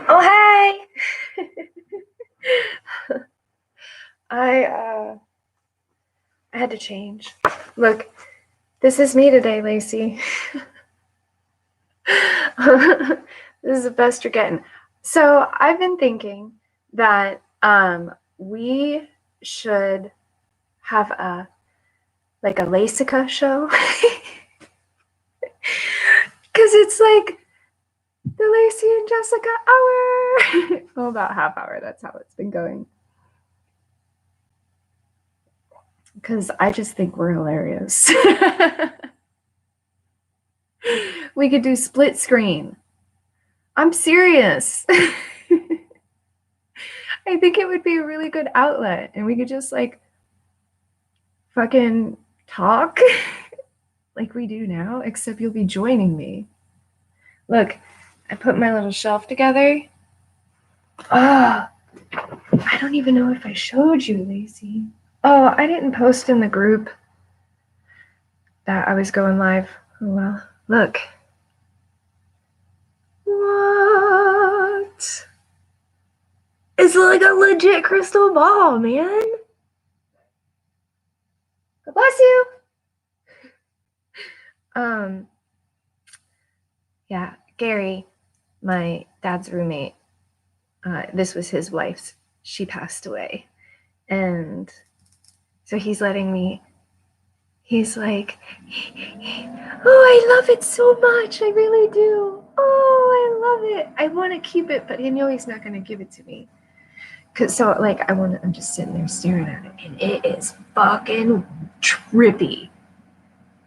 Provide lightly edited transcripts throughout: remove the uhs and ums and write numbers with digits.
Oh, hey! I had to change. Look, this is me today, Lacey. This is the best you're getting. So I've been thinking that we should have a Lacica show. Because it's like the Lacey and Jessica hour. Well, about half hour. That's how it's been going. Because I just think we're hilarious. We could do split screen. I'm serious. I think it would be a really good outlet, and we could just like fucking talk like we do now, except you'll be joining me. Look, I put my little shelf together. Oh, I don't even know if I showed you, Lacey. Oh, I didn't post in the group that I was going live. Oh, well, look. What? It's like a legit crystal ball, man. God bless you. Yeah, Gary, my dad's roommate, this was his wife's. She passed away. And so he's letting me, he's like, oh, I love it so much. I really do. Oh, I love it. I want to keep it, but I know he's not going to give it to me. So, like, I'm just sitting there staring at it, and it is fucking trippy.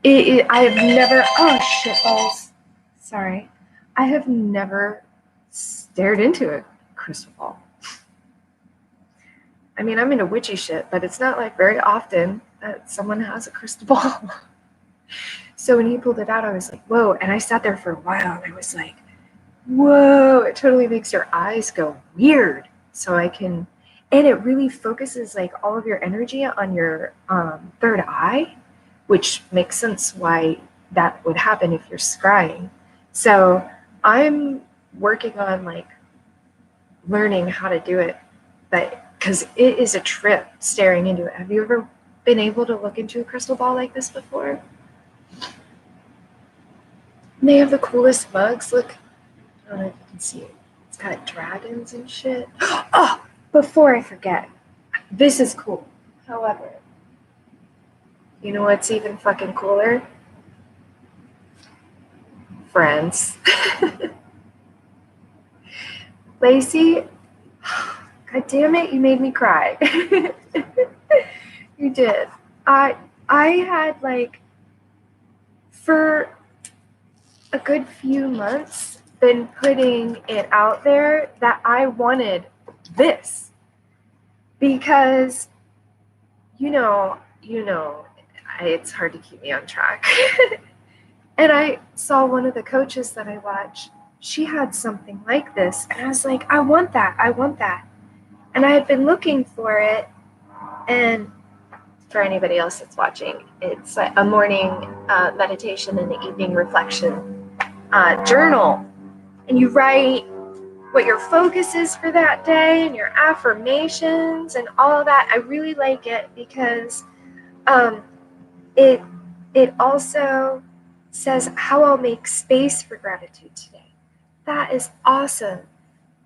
I have never, oh, shit balls. Sorry. I have never stared into a crystal ball. I mean, I'm into witchy shit, but it's not like very often that someone has a crystal ball. So when he pulled it out, I was like, whoa. And I sat there for a while, and I was like, whoa, it totally makes your eyes go weird. So I can, and it really focuses like all of your energy on your third eye, which makes sense why that would happen if you're scrying. So I'm working on like learning how to do it, but because it is a trip staring into it. Have you ever been able to look into a crystal ball like this before? And they have the coolest mugs. Look, I don't know if you can see it. It's got dragons and shit. Oh, before I forget, this is cool. However, you know what's even fucking cooler? Friends. Lacey, God damn it, you made me cry. You did. I had like, for a good few months, been putting it out there that I wanted this. Because, you know, it's hard to keep me on track. And I saw one of the coaches that I watch, she had something like this. And I was like, I want that. And I had been looking for it. And for anybody else that's watching, it's a morning meditation and an evening reflection journal. And you write what your focus is for that day and your affirmations and all of that. I really like it because it also says how I'll make space for gratitude today. That is awesome.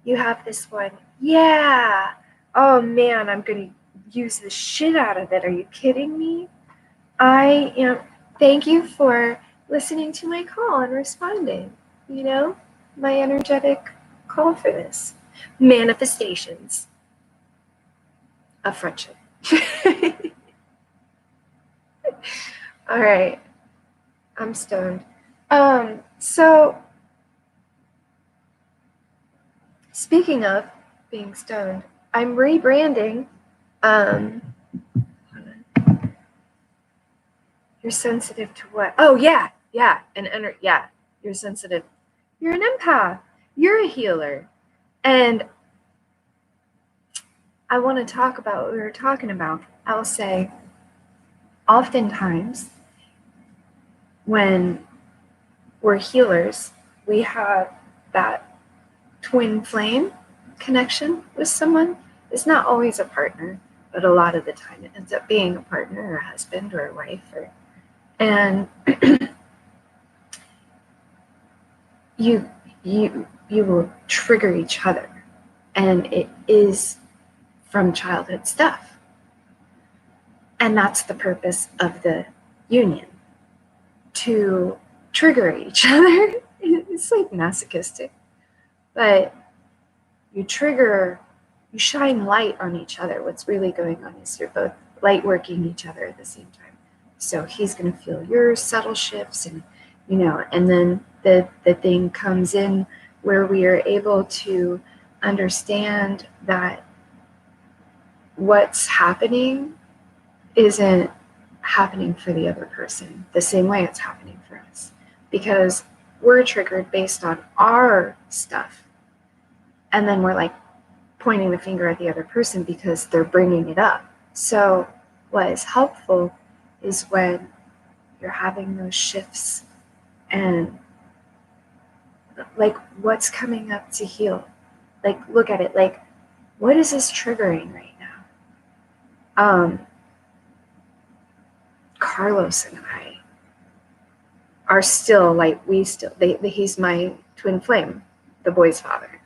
You have this one. Yeah. Oh man, I'm going to use the shit out of it. Are you kidding me? I am. Thank you for listening to my call and responding. You know, my energetic call for this. Manifestations of friendship. All right. I'm stoned. So speaking of being stoned, I'm rebranding. You're sensitive to what? Oh yeah. Yeah. Yeah. You're sensitive. You're an empath. You're a healer. And I want to talk about what we were talking about. I'll say, oftentimes, when we're healers, we have that twin flame connection with someone, it's not always a partner, but a lot of the time it ends up being a partner or a husband or a wife, and you will trigger each other, and it is from childhood stuff. And that's the purpose of the union, to trigger each other. It's like masochistic, but you shine light on each other. What's really going on is you're both light working each other at the same time. So he's going to feel your subtle shifts, and and then the thing comes in where we are able to understand that what's happening isn't happening for the other person the same way it's happening for us, because we're triggered based on our stuff, and then we're like pointing the finger at the other person because they're bringing it up. So what is helpful is when you're having those shifts and like what's coming up to heal, like look at it, like what is this triggering right now? Carlos and I are still like, he's my twin flame, the boy's father,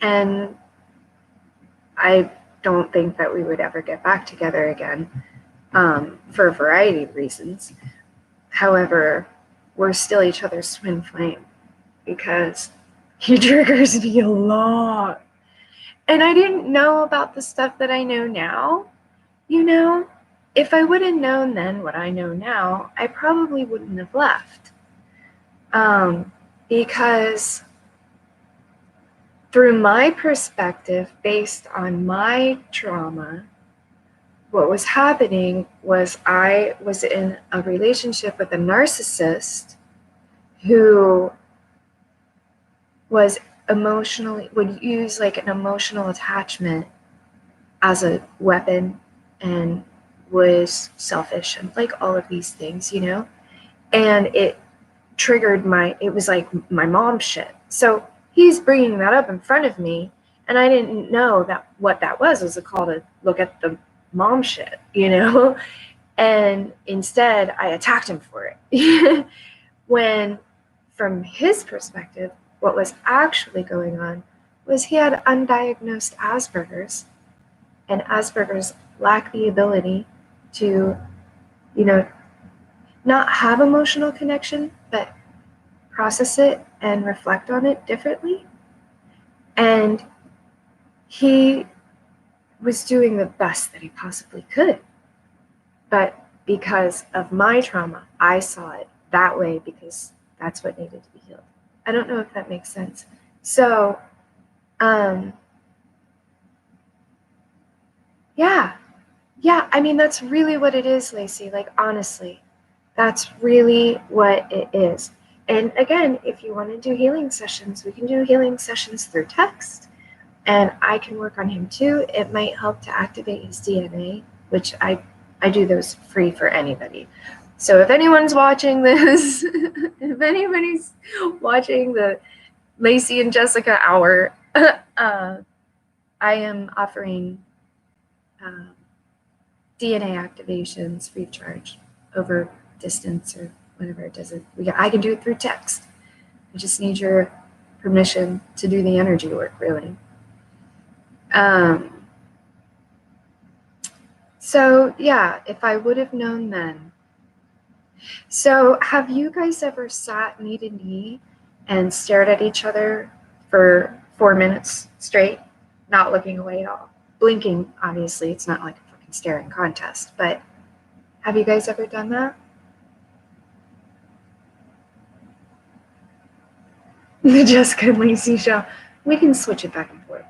and I don't think that we would ever get back together again, for a variety of reasons. However, we're still each other's twin flame because he triggers me a lot. And I didn't know about the stuff that I know now. If I would have known then what I know now, I probably wouldn't have left. Because through my perspective, based on my trauma, what was happening was I was in a relationship with a narcissist who was would use like an emotional attachment as a weapon, and was selfish and like all of these things, and it triggered it was like my mom shit. So he's bringing that up in front of me, and I didn't know that what that was a call to look at the mom shit, and instead I attacked him for it. When from his perspective, what was actually going on was he had undiagnosed Asperger's, and Asperger's lack the ability to, not have emotional connection, but process it and reflect on it differently. And he was doing the best that he possibly could. But because of my trauma, I saw it that way because that's what needed to be healed. I don't know if that makes sense. So, yeah, I mean, that's really what it is, Lacey. Like, honestly, that's really what it is. And again, if you want to do healing sessions, we can do healing sessions through text, and I can work on him too. It might help to activate his DNA, which I do those free for anybody. So if anyone's watching this, if anybody's watching the Lacey and Jessica hour, I am offering DNA activations free of charge over distance or whatever it does. I can do it through text. I just need your permission to do the energy work, really. So yeah, if I would have known then. So have you guys ever sat knee to knee and stared at each other for 4 minutes straight, not looking away at all? Blinking, obviously, it's not like a fucking staring contest, but have you guys ever done that? The Jessica and Lacey show. We can switch it back and forth.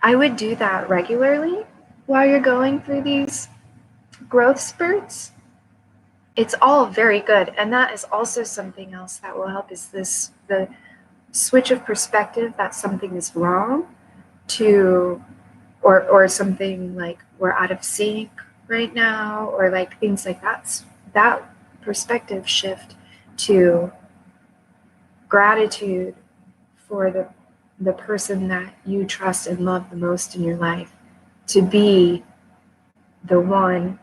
I would do that regularly while you're going through these growth spurts. It's all very good. And that is also something else that will help, is the switch of perspective that something is wrong to, or something like we're out of sync right now, or like things like that. That perspective shift to gratitude for the person that you trust and love the most in your life to be the one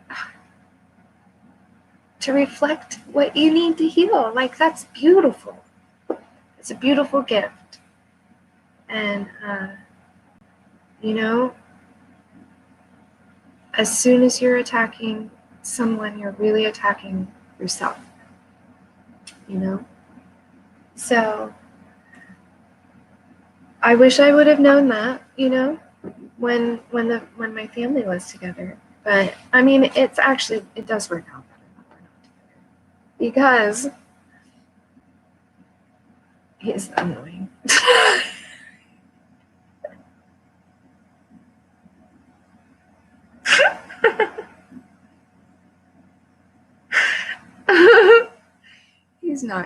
to reflect what you need to heal. Like, that's beautiful. It's a beautiful gift. And, you know, as soon as you're attacking someone, you're really attacking yourself, you know? So I wish I would have known that, you know, when my family was together. But I mean, it does work out better when we're not together, because he's annoying.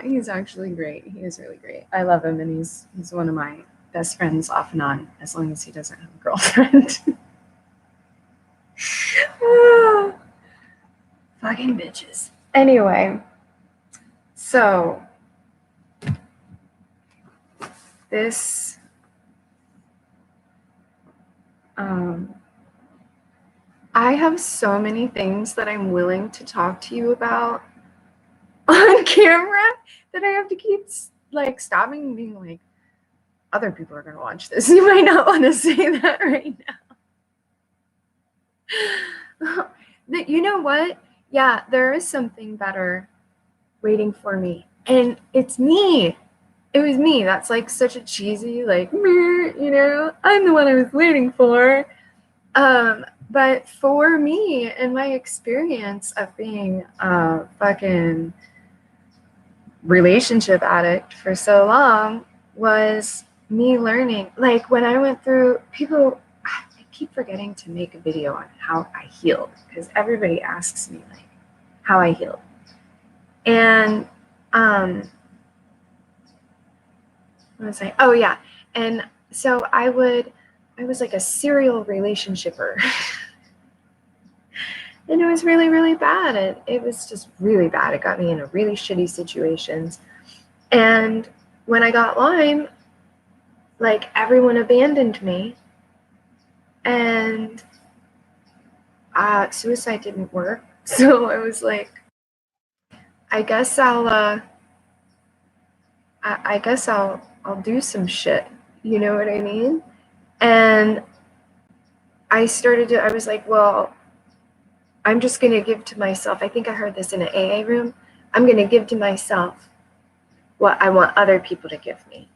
He's actually great. He is really great. I love him, and he's one of my best friends off and on, as long as he doesn't have a girlfriend. Fucking bitches. Anyway, so this I have so many things that I'm willing to talk to you about on camera that I have to keep like stopping and being like, other people are going to watch this. You might not want to say that right now. You know what? Yeah, there is something better waiting for me. And it's me. It was me. That's like such a cheesy, like, you know, I'm the one I was waiting for. But for me and my experience of being a fucking relationship addict for so long was me learning. Like, when I went through, I keep forgetting to make a video on how I healed, because everybody asks me like how I healed. And what was I? Oh yeah. And so I was like a serial relationshipper. And it was really, really bad. It was just really bad. It got me into really shitty situations. And when I got Lyme, like, everyone abandoned me. And suicide didn't work. So I was like, I guess I'll do some shit. You know what I mean? And I was like, well, I'm just going to give to myself. I think I heard this in an AA room. I'm going to give to myself what I want other people to give me.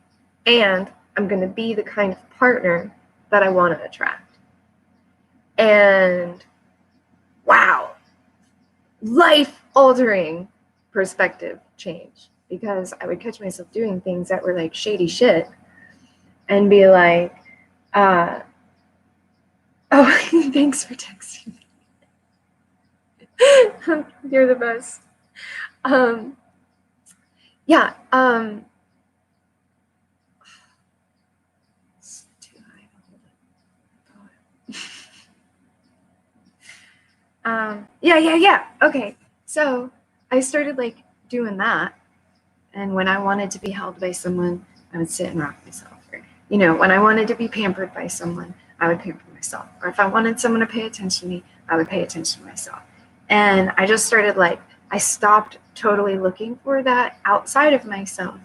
And I'm going to be the kind of partner that I want to attract. And wow, life-altering perspective change, because I would catch myself doing things that were like shady shit and be like, oh, thanks for texting me. You're the best. Yeah. It's too high. Yeah. Okay. So I started like doing that. And when I wanted to be held by someone, I would sit and rock myself. Or, you know, when I wanted to be pampered by someone, I would pamper myself. Or if I wanted someone to pay attention to me, I would pay attention to myself. And I just started like, I stopped totally looking for that outside of myself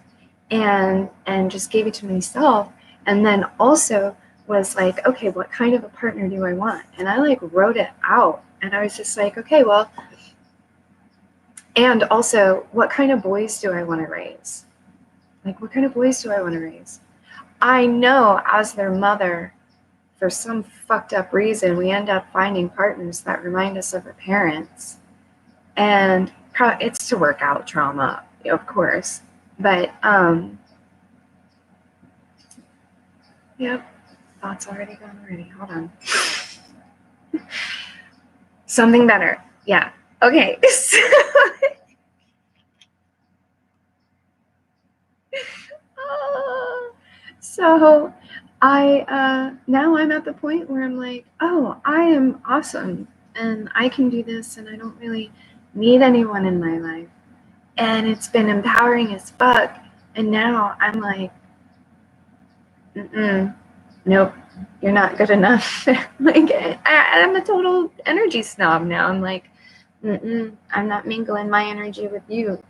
and just gave it to myself. And then also was like, okay, what kind of a partner do I want? And I like wrote it out. And I was just like, okay, well, and also, what kind of boys do I want to raise? Like, what kind of boys do I want to raise? I know as their mother, for some fucked up reason, we end up finding partners that remind us of our parents. And it's to work out trauma, of course. But, yep, thoughts already gone already. Hold on. Something better. Yeah. Okay. So now I'm at the point where I'm like, oh, I am awesome and I can do this and I don't really need anyone in my life. And it's been empowering as fuck. And now I'm like, nope, you're not good enough. Like, I'm a total energy snob now. I'm like, I'm not mingling my energy with you.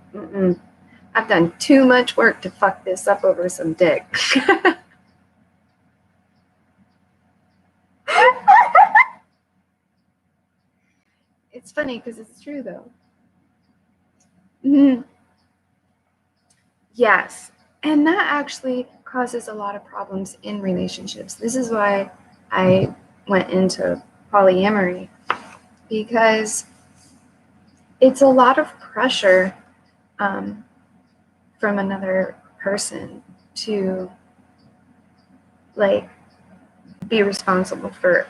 I've done too much work to fuck this up over some dick. It's funny because it's true though. Yes. And that actually causes a lot of problems in relationships. This is why I went into polyamory, because it's a lot of pressure from another person to like be responsible for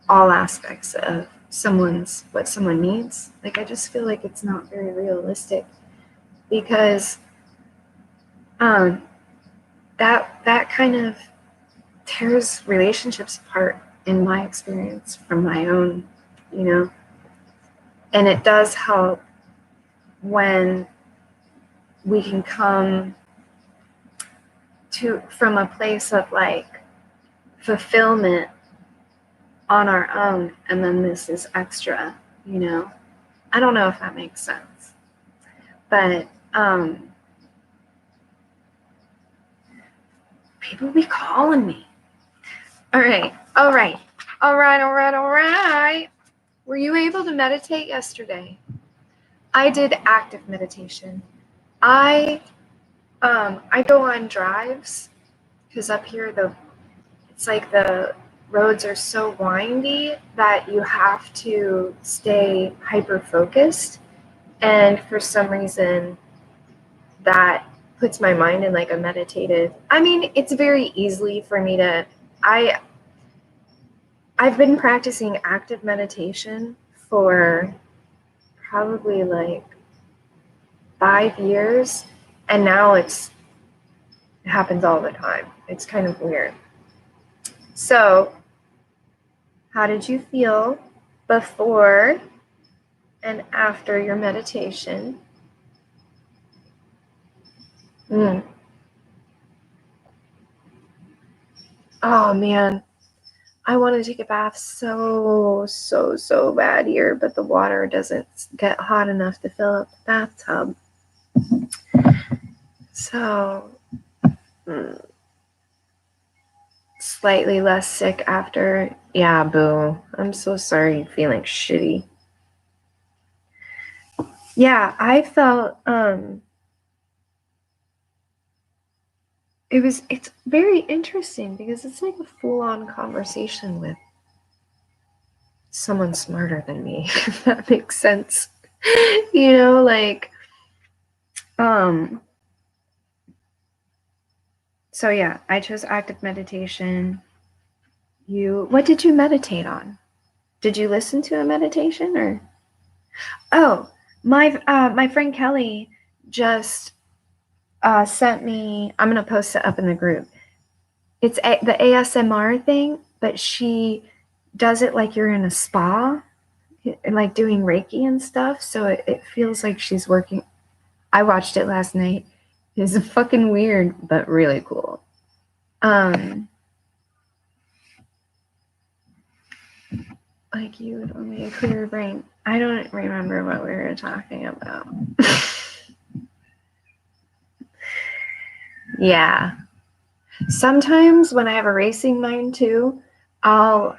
all aspects of what someone needs. Like, I just feel like it's not very realistic, because that kind of tears relationships apart in my experience from my own, and it does help when we can come from a place of like fulfillment on our own, and then this is extra. I don't know if that makes sense, but people be calling me. All right. Were you able to meditate yesterday? I did active meditation. I go on drives, because up here it's like the roads are so windy that you have to stay hyper focused, and for some reason that puts my mind in like a meditative. I mean, it's very easily for me to I've been practicing active meditation for probably like 5 years, and now it happens all the time. It's kind of weird. So, how did you feel before and after your meditation? Oh man, I want to take a bath so bad here, but the water doesn't get hot enough to fill up the bathtub. So, slightly less sick after. Yeah, boo. I'm so sorry you're feeling shitty. Yeah, I felt it's very interesting, because it's like a full-on conversation with someone smarter than me, if that makes sense. Like so yeah, I chose active meditation. What did you meditate on? Did you listen to a meditation, or? Oh, my friend Kelly just sent me. I'm gonna post it up in the group. It's the ASMR thing, but she does it like you're in a spa, and like doing Reiki and stuff. So it feels like she's working. I watched it last night. It's fucking weird, but really cool. Like, you would only a clear brain. I don't remember what we were talking about. Yeah. Sometimes when I have a racing mind too, I'll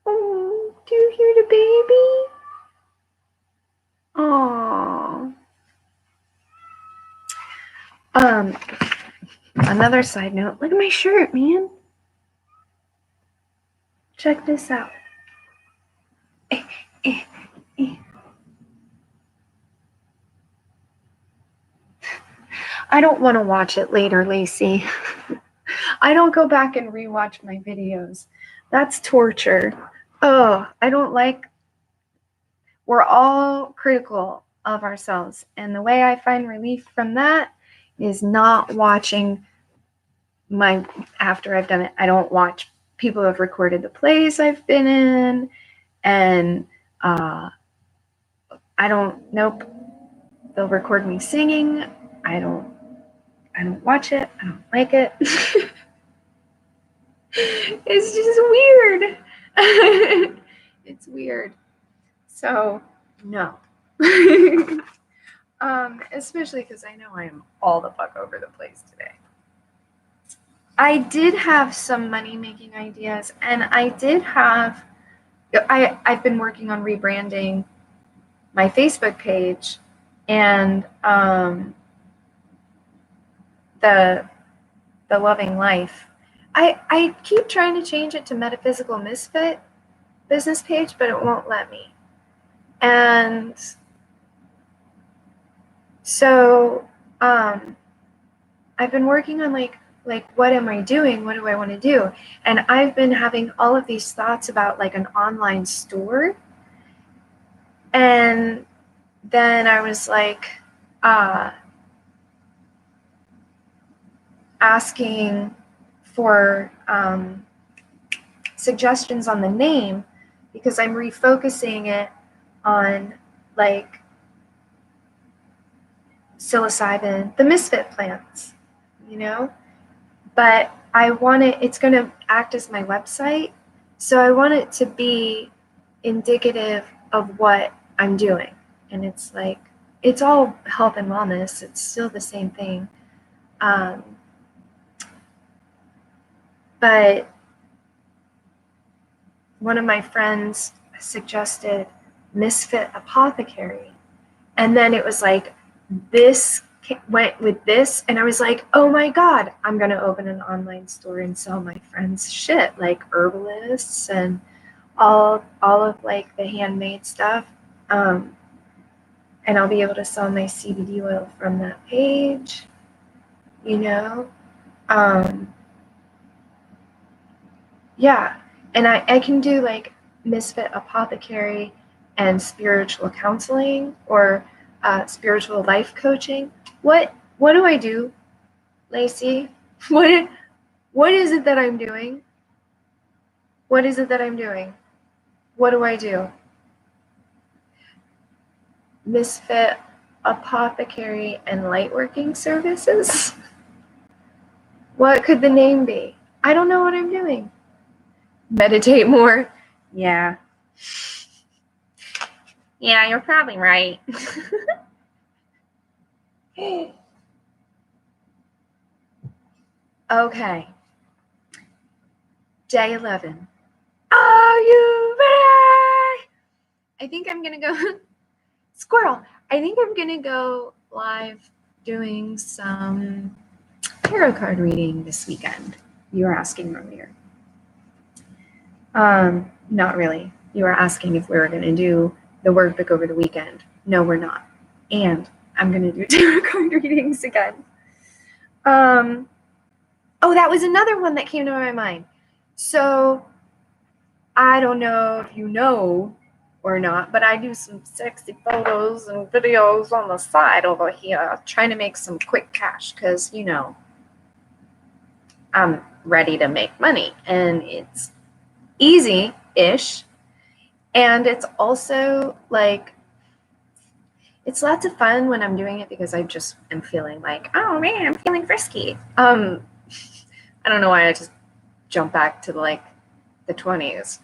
oh, do you hear the baby? Oh. Another side note, look at my shirt, man. Check this out. I don't want to watch it later, Lacey. I don't go back and rewatch my videos. That's torture. Oh, I don't like. We're all critical of ourselves, and the way I find relief from that is not watching after I've done it. I don't watch people have recorded the plays I've been in, and nope, they'll record me singing. I don't watch it. I don't like it. It's just weird. It's weird. So, no. Especially because I know I am all the fuck over the place today. I did have some money-making ideas, and I've been working on rebranding my Facebook page, and the Loving Life. I keep trying to change it to Metaphysical Misfit business page, but it won't let me. And so I've been working on like what am I doing? What do I want to do? And I've been having all of these thoughts about like an online store. And then I was like asking for suggestions on the name, because I'm refocusing it on like psilocybin, the misfit plants, you know? But I want it's going to act as my website. So I want it to be indicative of what I'm doing. And it's like, it's all health and wellness. It's still the same thing. But one of my friends suggested Misfit Apothecary. And then it was like, this went with this, and I was like, oh my God, I'm going to open an online store and sell my friends' shit, like herbalists and all of like the handmade stuff. And I'll be able to sell my CBD oil from that page, you know? Yeah. And I can do like Misfit Apothecary and spiritual counseling, or spiritual life coaching. What do I do, Lacey? What is it that I'm doing? What is it that I'm doing? What do I do? Misfit Apothecary and Lightworking Services? What could the name be? I don't know what I'm doing. Meditate more? Yeah. Yeah, you're probably right. Okay. Day 11. Are you ready? I think I'm going to go... Squirrel. I think I'm going to go live doing some tarot card reading this weekend. You were asking earlier. Not really. You were asking if we were going to do the workbook over the weekend. No, we're not. And I'm going to do tarot card readings again. Oh, that was another one that came to my mind. So, I don't know if you know or not, but I do some sexy photos and videos on the side over here, trying to make some quick cash, because, you know, I'm ready to make money, and it's easy-ish, and it's also like, it's lots of fun when I'm doing it, because I just am feeling like, oh man, I'm feeling frisky. I don't know why I just jump back to like the 20s.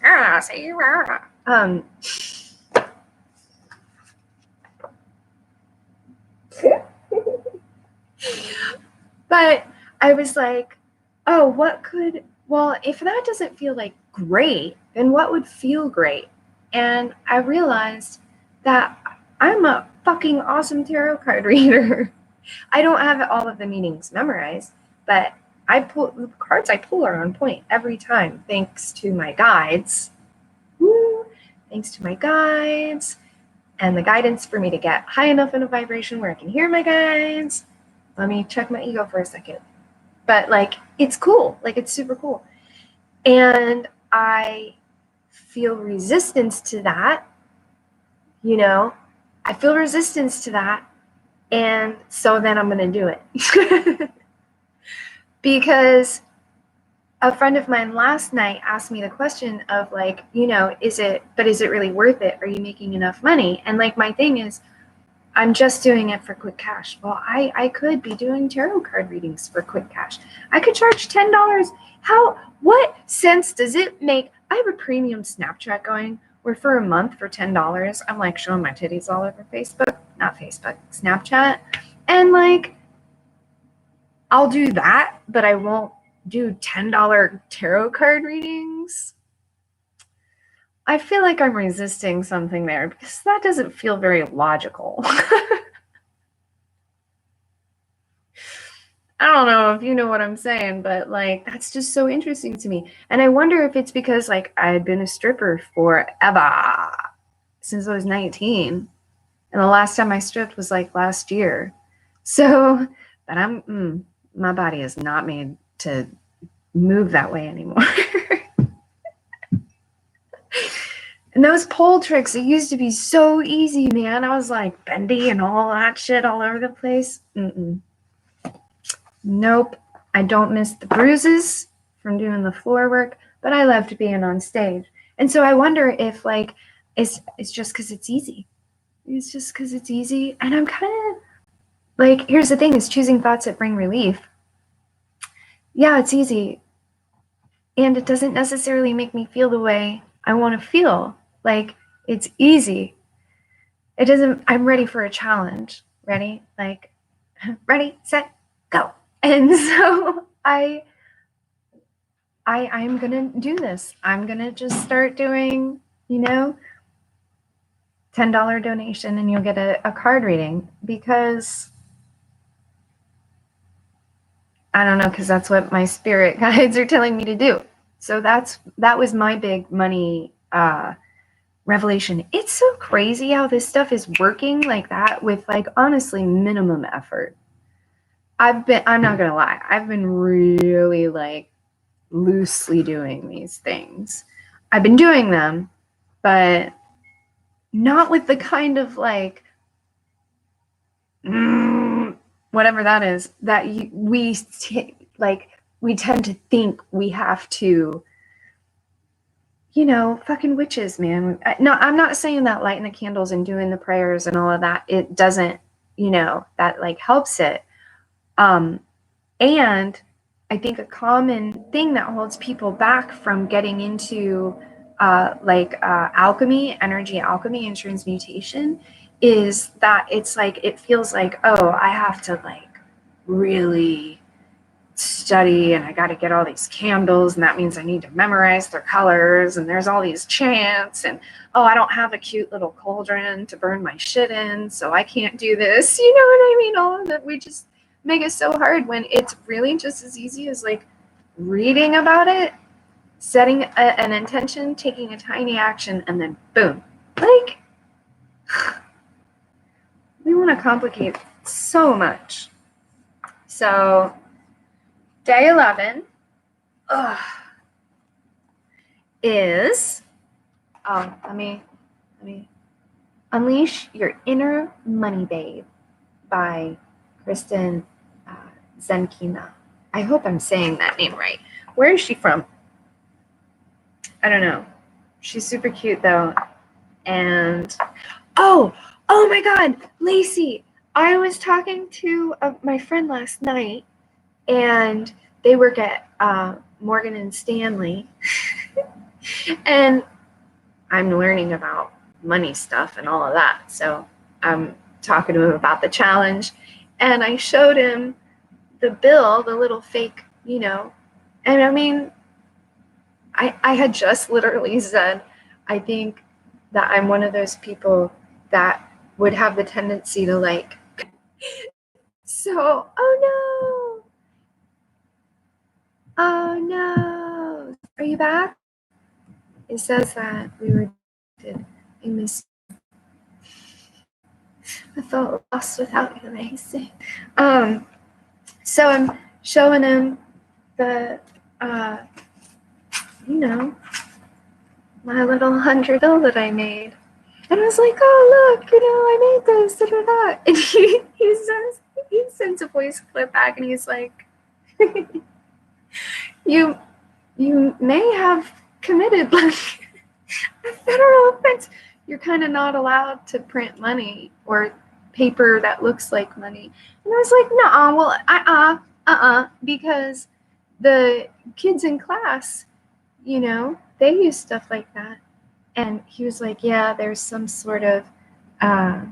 But I was like, oh, if that doesn't feel like great, then what would feel great? And I realized that I'm a fucking awesome tarot card reader. I don't have all of the meanings memorized, but the cards I pull are on point every time, thanks to my guides. Woo! Thanks to my guides and the guidance for me to get high enough in a vibration where I can hear my guides. Let me check my ego for a second. But like, it's cool. Like, it's super cool. And I feel resistance to that. You know, I feel resistance to that. And so then I'm going to do it. Because a friend of mine last night asked me the question of like, you know, is it really worth it? Are you making enough money? And like, my thing is, I'm just doing it for quick cash. Well, I could be doing tarot card readings for quick cash. I could charge $10. What sense does it make? I have a premium Snapchat going where for a month for $10, I'm like showing my titties all over Snapchat. And like, I'll do that, but I won't do $10 tarot card readings. I feel like I'm resisting something there because that doesn't feel very logical. I don't know if you know what I'm saying, but like, that's just so interesting to me. And I wonder if it's because like I had been a stripper forever since I was 19. And the last time I stripped was like last year. So, but my body is not made to move that way anymore. And those pole tricks, it used to be so easy, man. I was like bendy and all that shit all over the place. Nope. I don't miss the bruises from doing the floor work, but I loved being on stage. And so I wonder if like it's just because it's easy. It's just because it's easy. And I'm kind of like, here's the thing, is choosing thoughts that bring relief. Yeah, it's easy. And it doesn't necessarily make me feel the way I want to feel. Like, it's easy. It doesn't, I'm ready for a challenge. Ready? Like, ready, set, go. And so I'm gonna do this. I'm gonna just start doing, you know, $10 donation and you'll get a card reading, because I don't know, because that's what my spirit guides are telling me to do. So that was my big money revelation. It's so crazy how this stuff is working like that with like honestly minimum effort. I'm not gonna lie, I've been really like loosely doing these things. I've been doing them, but not with the kind of like whatever that is that we tend to think we have to, you know, fucking witches, man. No, I'm not saying that lighting the candles and doing the prayers and all of that, it doesn't, you know, that like helps it. And I think a common thing that holds people back from getting into alchemy, energy alchemy and transmutation, is that it's like, it feels like, oh, I have to like really study and I got to get all these candles and that means I need to memorize their colors and there's all these chants and, oh, I don't have a cute little cauldron to burn my shit in, so I can't do this. You know what I mean? All of that, we just make it so hard when it's really just as easy as like reading about it, setting an intention, taking a tiny action, and then boom. Like, we want to complicate so much. So day 11 is, let me Unleash Your Inner Money Babe by Kristen Zenkina. I hope I'm saying that name right. Where is she from? I don't know. She's super cute though. And oh my God, Lacey, I was talking to my friend last night, and they work at Morgan and Stanley, and I'm learning about money stuff and all of that. So I'm talking to him about the challenge, and I showed him the bill, the little fake, you know, and I mean, I had just literally said, I think that I'm one of those people that would have the tendency to like, so, oh no, are you back? It says that we were did. I miss. I felt lost without you, Lacey. So I'm showing him the, you know, my little $100 bill that I made. And I was like, oh, look, you know, I made this, da-da-da. And he sends a voice clip back and he's like, you you may have committed like a federal offense. You're kind of not allowed to print money or paper that looks like money. And I was like, nah, well, because the kids in class, they use stuff like that. And he was like, yeah, there's some sort of